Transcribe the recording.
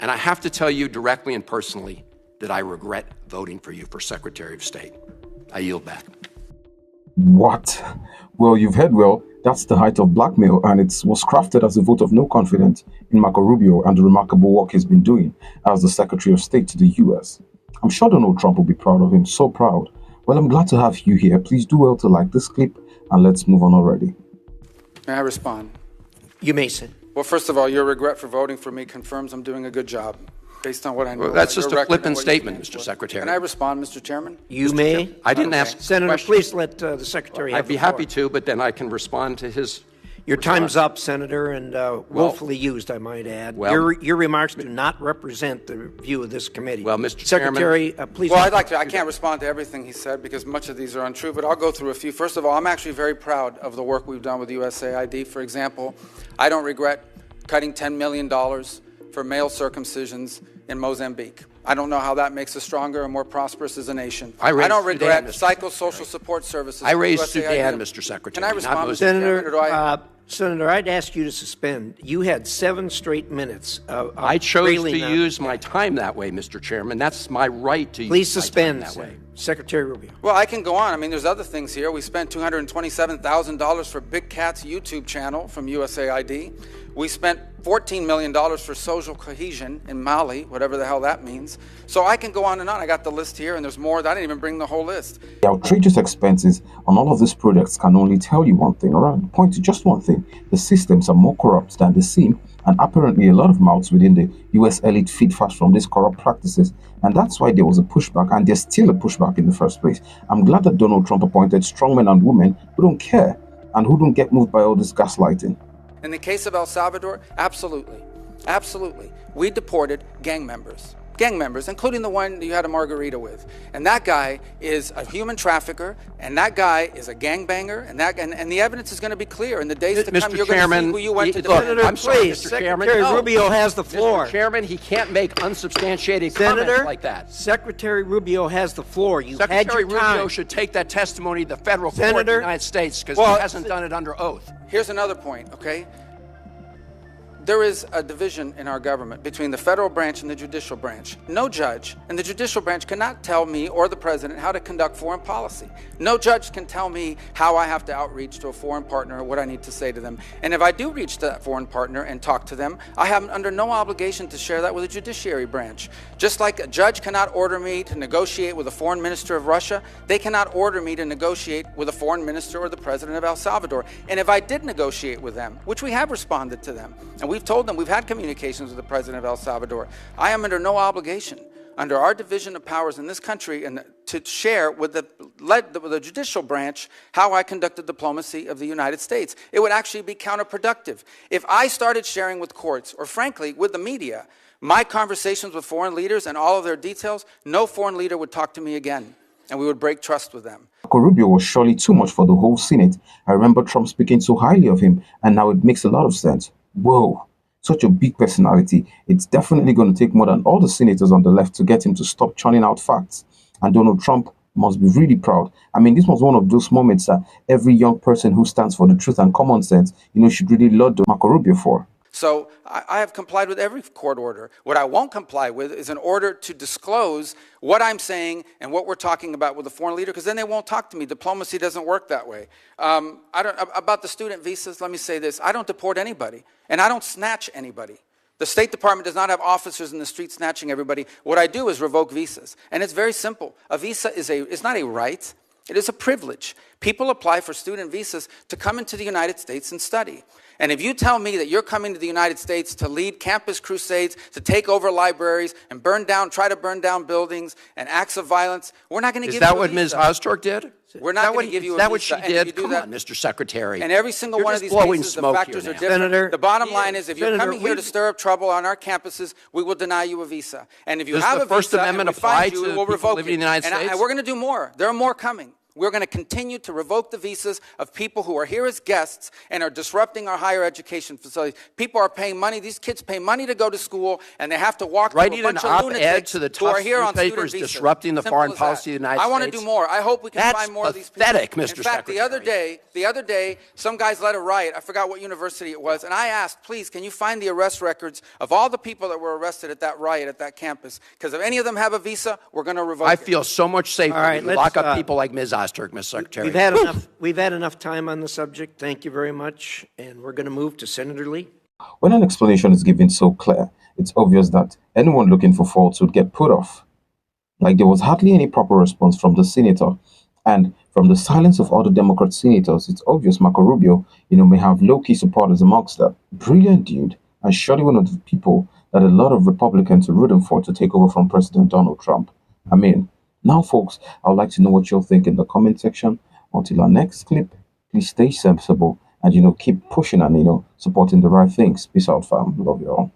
And I have to tell you directly and personally that I regret voting for you for Secretary of State. I yield back. What? Well, you've heard well. That's the height of blackmail, and it was crafted as a vote of no confidence in Marco Rubio and the remarkable work he's been doing as the Secretary of State to the U.S. I'm sure Donald Trump will be proud of him, so proud. Well, I'm glad to have you here. Please do well to like this clip, and let's move on already. May I respond? You may, sir. Well, first of all, your regret for voting for me confirms I'm doing a good job, based on what I know. Well, that's just your a record and flippant what you statement, stand Mr. for. Secretary. Can I respond, Mr. Chairman? You may. I didn't ask Senator, questions. please let the Secretary have I'd be the floor. happy to, but then I can respond to his. Your time's up, Senator, and willfully used, I might add. Well- your remarks do not represent the view of this committee. Well, Mr. Secretary, please. Well, I'd like to. I can't respond to everything he said because much of these are untrue, but I'll go through a few. First of all, I'm actually very proud of the work we've done with USAID. For example, I don't regret cutting $10 million for male circumcisions in Mozambique. I don't know how that makes us stronger and more prosperous as a nation. I raised don't regret Sudan, Mr. psychosocial support services. I for raised USAID. Sudan, Mr. Secretary. Can I respond, not Mr. Chairman, or do I? Senator, I'd ask you to suspend. You had 7 straight minutes of I chose to railing on- use my time that way, Mr. Chairman. That's my right to Please use my suspend time that way. Secretary Rubio. Well, I can go on. I mean, there's other things here. We spent $227,000 for Big Cat's YouTube channel from USAID. We spent $14 million for social cohesion in Mali, whatever the hell that means. So I can go on and on. I got the list here, and there's more. I didn't even bring the whole list. The outrageous expenses on all of these projects can only tell you one thing, all right? Point to just one thing. The systems are more corrupt than they seem, and apparently a lot of mouths within the US elite feed fast from these corrupt practices. And that's why there was a pushback, and there's still a pushback in the first place. I'm glad that Donald Trump appointed strong men and women who don't care and who don't get moved by all this gaslighting. In the case of El Salvador, absolutely. Absolutely. We deported gang members, including the one you had a margarita with. And that guy is a human trafficker, and that guy is a gangbanger, and the evidence is going to be clear. In the days to come, Mr. you're Chairman, going to see who you went to look, defend. I'm sorry, please, Mr. Chairman. Secretary No. Rubio has the floor. Mr. Chairman, he can't make unsubstantiated comments Senator, like that. Secretary Rubio has the floor. You had Secretary your time. Rubio should take that testimony to the federal court in Senator, the United States because well, he hasn't done it under oath. Here's another point, okay? There is a division in our government between the federal branch and the judicial branch. No judge in the judicial branch cannot tell me or the president how to conduct foreign policy. No judge can tell me how I have to outreach to a foreign partner or what I need to say to them. And if I do reach to that foreign partner and talk to them, I am under no obligation to share that with the judiciary branch. Just like a judge cannot order me to negotiate with a foreign minister of Russia, they cannot order me to negotiate with a foreign minister or the president of El Salvador. And if I did negotiate with them, which we have responded to them, and we've told them we've had communications with the president of El Salvador, I am under no obligation under our division of powers in this country and to share with the judicial branch how I conducted diplomacy of the United States. It would actually be counterproductive. If I started sharing with courts, or frankly, with the media, my conversations with foreign leaders and all of their details, no foreign leader would talk to me again, and we would break trust with them. Marco Rubio was surely too much for the whole Senate. I remember Trump speaking so highly of him, and now it makes a lot of sense. Whoa. Such a big personality. It's definitely going to take more than all the senators on the left to get him to stop churning out facts. And Donald Trump must be really proud. I mean, this was one of those moments that every young person who stands for the truth and common sense, should really laud Marco Rubio for. So I have complied with every court order. What I won't comply with is an order to disclose what I'm saying and what we're talking about with a foreign leader, because then they won't talk to me. Diplomacy doesn't work that way. About the student visas, let me say this. I don't deport anybody, and I don't snatch anybody. The State Department does not have officers in the street snatching everybody. What I do is revoke visas, and it's very simple. A visa is not a right. It is a privilege. People apply for student visas to come into the United States and study. And if you tell me that you're coming to the United States to lead campus crusades, to take over libraries and try to burn down buildings and acts of violence, we're not going to give you a visa. Is that what Ms. Ostork did? We're not going to give you a visa. Is that what she did? Come on, Mr. Secretary. And every single one of these cases, the factors are different. Senator, the bottom line is, if you're coming here to stir up trouble on our campuses, we will deny you a visa. And if you have a visa and we find you, we will revoke it. In the United States? And we're going to do more. There are more coming. We're going to continue to revoke the visas of people who are here as guests and are disrupting our higher education facilities. People are paying money. These kids pay money to go to school, and they have to walk through Writing a bunch an of op-ed lunatics to the who are tough here on student newspapers visas. disrupting the Simple foreign as policy that. of the United I want to States. do more. I hope we can That's find more of these people. pathetic, Mr. In fact, the other Secretary. day, some guys led a riot. I forgot what university it was, and I asked, please, can you find the arrest records of all the people that were arrested at that riot at that campus? Because if any of them have a visa, we're going to revoke I it. feel so much safer All right, when you let's, lock up people like Ms. Osterk, Ms. Secretary. We've had enough time on the subject. Thank you very much. And we're going to move to Senator Lee. When an explanation is given so clear, it's obvious that anyone looking for faults would get put off. Like there was hardly any proper response from the senator, and from the silence of other Democrat senators, it's obvious Marco Rubio, may have low-key supporters amongst them. Brilliant dude, and surely one of the people that a lot of Republicans are rooting for to take over from President Donald Trump. I mean, now, folks, I would like to know what you'll think in the comment section. Until our next clip, please stay sensible and keep pushing and supporting the right things. Peace out, fam. Love you all.